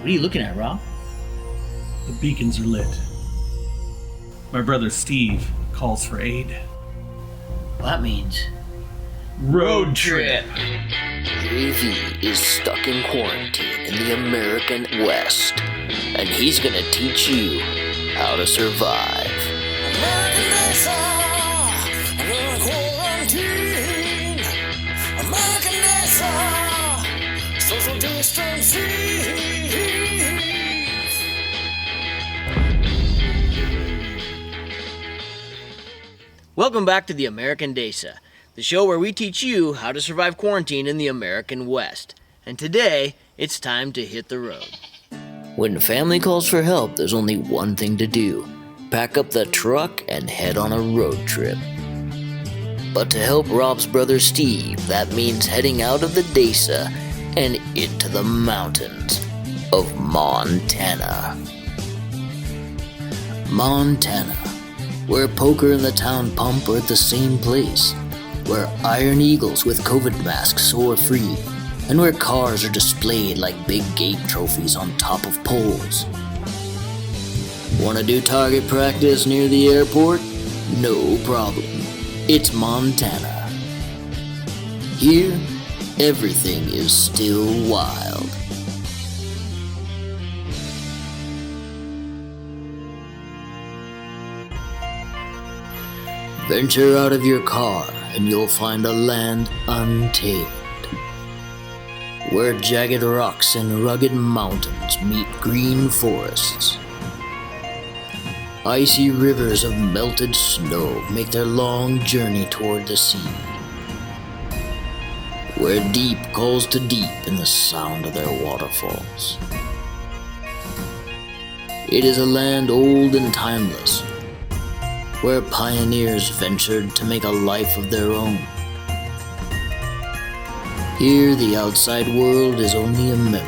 What are you looking at, Rob? The beacons are lit. My brother Steve calls for aid. Well, that means Road trip! AV is stuck in quarantine in the American West, and he's gonna teach you how to survive. American Desa, we're quarantine. American Desa, social distancing. Welcome back to the American Desa, the show where we teach you how to survive quarantine in the American West. And today, it's time to hit the road. When family calls for help, there's only one thing to do. Pack up the truck and head on a road trip. But to help Rob's brother Steve, that means heading out of the Desa and into the mountains of Montana. Montana, where poker and the town pump are at the same place, where iron eagles with COVID masks soar free, and where cars are displayed like big game trophies on top of poles. Want to do target practice near the airport? No problem. It's Montana. Here, everything is still wild. Venture out of your car and you'll find a land untamed, where jagged rocks and rugged mountains meet green forests. Icy rivers of melted snow make their long journey toward the sea, where deep calls to deep in the sound of their waterfalls. It is a land old and timeless, where pioneers ventured to make a life of their own. Here, the outside world is only a memory.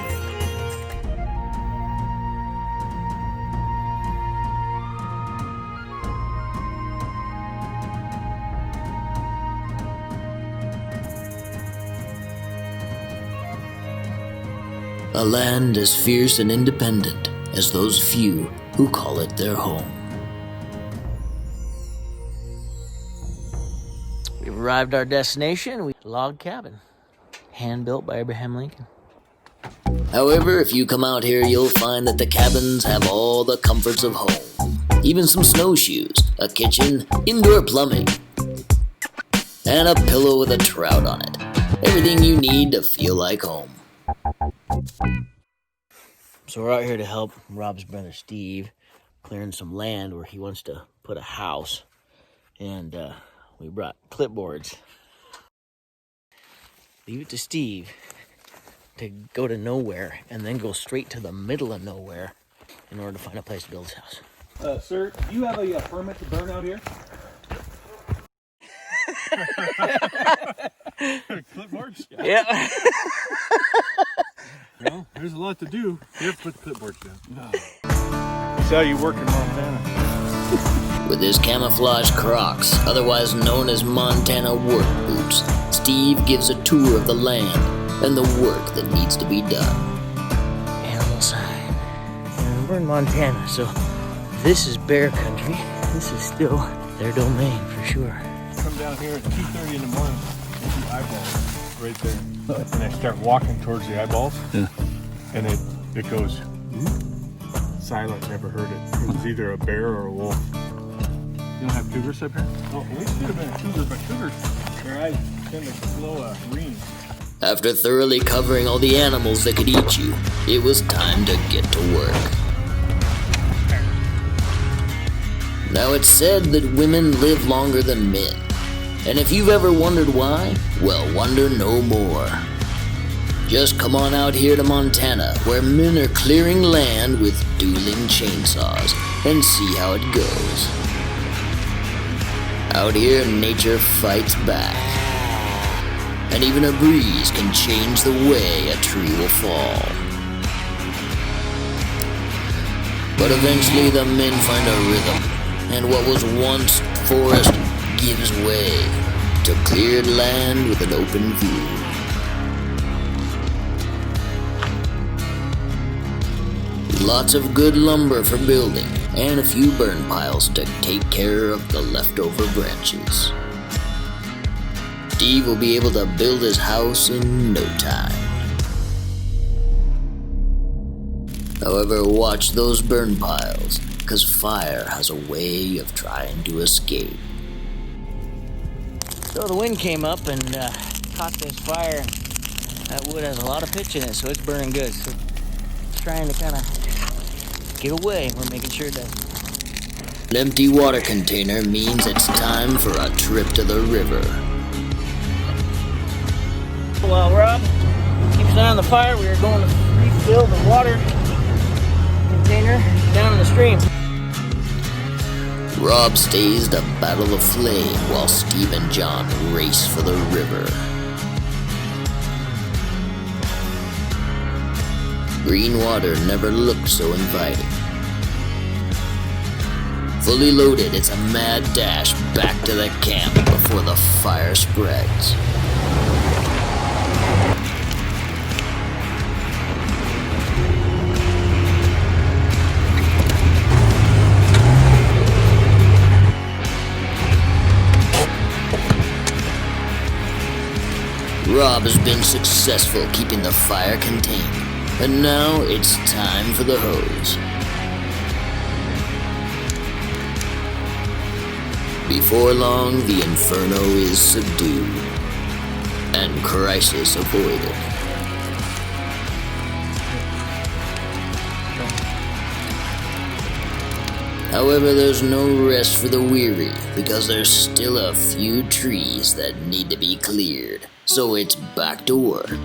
A land as fierce and independent as those few who call it their home. We've arrived at our destination, log cabin, hand-built by Abraham Lincoln. However, if you come out here, you'll find that the cabins have all the comforts of home. Even some snowshoes, a kitchen, indoor plumbing, and a pillow with a trout on it. Everything you need to feel like home. So we're out here to help Rob's brother Steve clearing some land where he wants to put a house. And we brought clipboards. Leave it to Steve to go to nowhere and then go straight to the middle of nowhere in order to find a place to build his house. Sir, do you have a permit to burn out here? Clipboards? Yeah. Well, there's a lot to do. Here, put the clipboards down. That's how you work in Montana. With his camouflage Crocs, otherwise known as Montana work boots, Steve gives a tour of the land and the work that needs to be done. Animal sign. And we're in Montana, so this is bear country. This is still their domain for sure. Come down here at 2:30 in the morning and see eyeballs right there. And I start walking towards the eyeballs. Yeah. And it goes silent, never heard it. It was either a bear or a wolf. You don't have cougars up here? Oh, we should have been a cougar, but cougars, their eyes tend to glow green. After thoroughly covering all the animals that could eat you, it was time to get to work. Now it's said that women live longer than men. And if you've ever wondered why, well, wonder no more. Just come on out here to Montana, where men are clearing land with dueling chainsaws, and see how it goes. Out here, nature fights back. And even a breeze can change the way a tree will fall. But eventually the men find a rhythm, and what was once forest gives way to cleared land with an open view. Lots of good lumber for building, and a few burn piles to take care of the leftover branches. Steve will be able to build his house in no time. However, watch those burn piles, cause fire has a way of trying to escape. So the wind came up and caught this fire. That wood has a lot of pitch in it, so it's burning good. So it's trying to kind of get away. We're making sure it does. An empty water container means it's time for a trip to the river. While Rob keeps an eye on the fire, we are going to refill the water container down in the stream. Rob stays to battle the flame while Steve and John race for the river. Green water never looked so inviting. Fully loaded, it's a mad dash back to the camp before the fire spreads. Rob has been successful keeping the fire contained, and now it's time for the hose. Before long, the inferno is subdued, and crisis avoided. However, there's no rest for the weary, because there's still a few trees that need to be cleared. So it's back to work.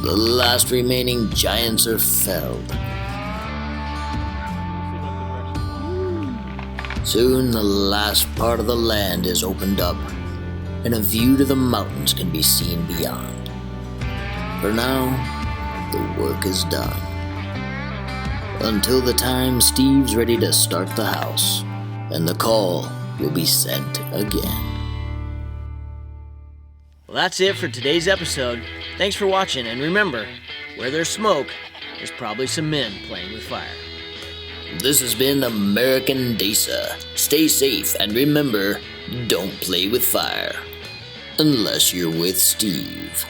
The last remaining giants are felled. Soon the last part of the land is opened up, and a view to the mountains can be seen beyond. For now, the work is done. Until the time Steve's ready to start the house, and the call will be sent again. Well, that's it for today's episode. Thanks for watching, and remember, where there's smoke, there's probably some men playing with fire. This has been American Desa. Stay safe, and remember, don't play with fire. Unless you're with Steve.